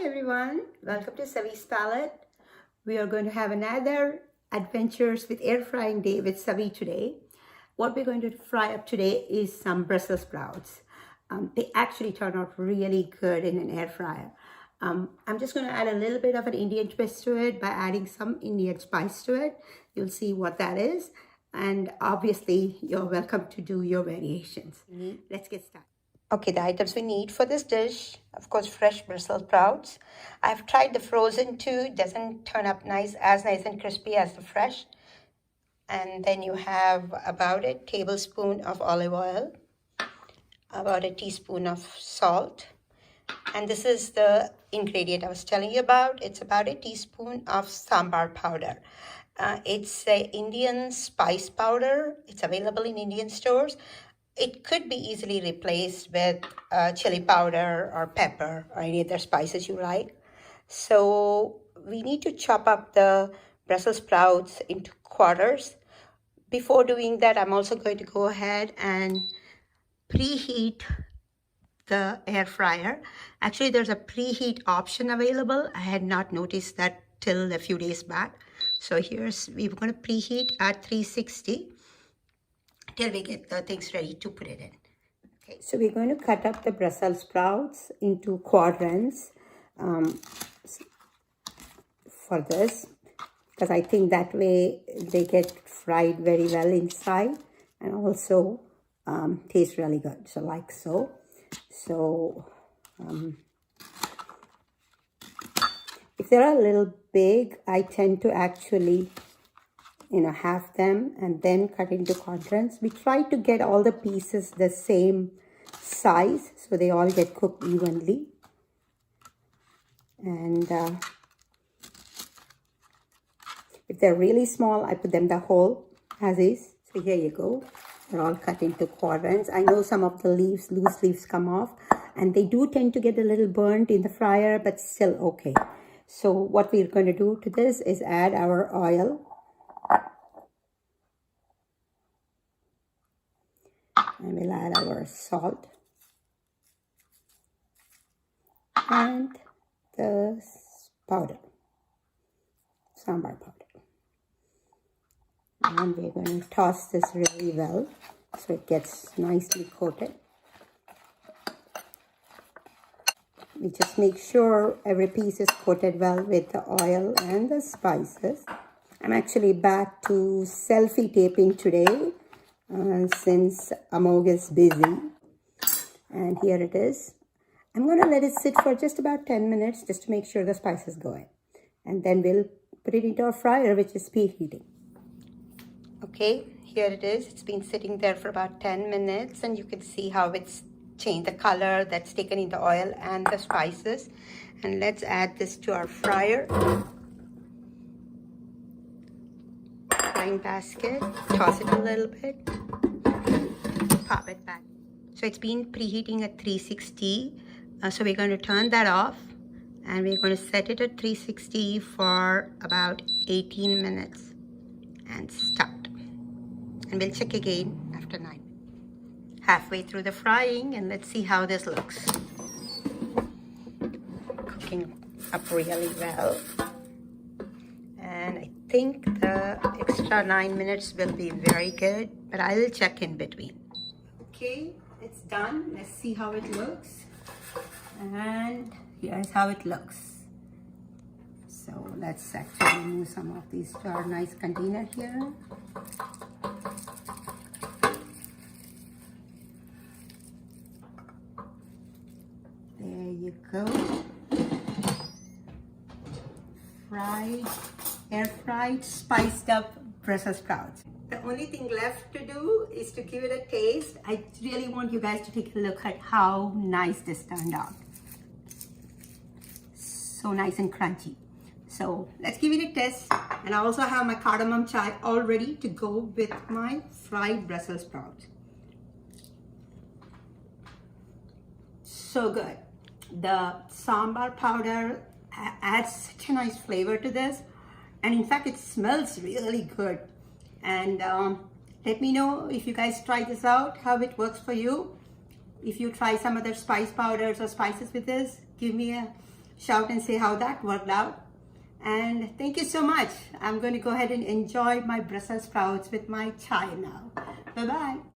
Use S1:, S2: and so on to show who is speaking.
S1: Hi everyone, welcome to Savi's Palette. We are going to have another adventures with air frying day with Savi today. What we're going to fry up today is some Brussels sprouts. They actually turn out really good in an air fryer. I'm just going to add a little bit of an Indian twist to it by adding some Indian spice to it. You'll see what that is. And obviously, you're welcome to do your variations. Let's get started. Okay, the items we need for this dish, of course, fresh Brussels sprouts. I've tried the frozen too. It doesn't turn up as nice and crispy as the fresh. And then you have about a tablespoon of olive oil, about a teaspoon of salt. And this is the ingredient I was telling you about. It's about a teaspoon of sambar powder. It's an Indian spice powder. It's available in Indian stores. It could be easily replaced with chili powder or pepper or any other spices you like. So we need to chop up the Brussels sprouts into quarters. Before doing that, I'm also going to go ahead and preheat the air fryer. Actually, there's a preheat option available. I had not noticed that till a few days back. So we're going to preheat at 360. Till we get the things ready to put it in. Okay, so we're going to cut up the Brussels sprouts into quadrants for this, because I think that way they get fried very well inside and also taste really good. So like so. So if they're a little big, I tend to actually half them and then cut into quadrants. We try to get all the pieces the same size so they all get cooked evenly. And if they're really small, I put them the whole as is. So here you go. They're all cut into quadrants. I know some of the loose leaves come off and they do tend to get a little burnt in the fryer, but still okay. So what we're going to do to this is add our oil. And we'll add our salt and the powder, sambar powder. And we're going to toss this really well so it gets nicely coated. We just make sure every piece is coated well with the oil and the spices. I'm actually back to selfie taping today. Since Amog is busy. And here it is. I'm going to let it sit for just about 10 minutes just to make sure the spices go in. And then we'll put it into our fryer, which is preheating. Okay, here it is. It's been sitting there for about 10 minutes and you can see how it's changed the color that's taken in the oil and the spices. And let's add this to our fryer. Basket, toss it a little bit, pop it back. So it's been preheating at 360. So we're going to turn that off and we're going to set it at 360 for about 18 minutes and start. And we'll check again after 9. Halfway through the frying, and let's see how this looks. Cooking up really well. And I think the extra 9 minutes will be very good, but I will check in between. Okay, it's done. Let's see how it looks. And here's how it looks. So let's actually move some of these to our nice container here. There you go. Air-fried, spiced up Brussels sprouts. The only thing left to do is to give it a taste. I really want you guys to take a look at how nice this turned out. So nice and crunchy. So let's give it a test. And I also have my cardamom chai all ready to go with my fried Brussels sprouts. So good. The sambar powder adds such a nice flavor to this, and in fact it smells really good. And let me know if you guys try this out, how it works for you. If you try some other spice powders or spices with this, give me a shout and say how that worked out. And thank you so much. I'm going to go ahead and enjoy my Brussels sprouts with my chai now. Bye-bye.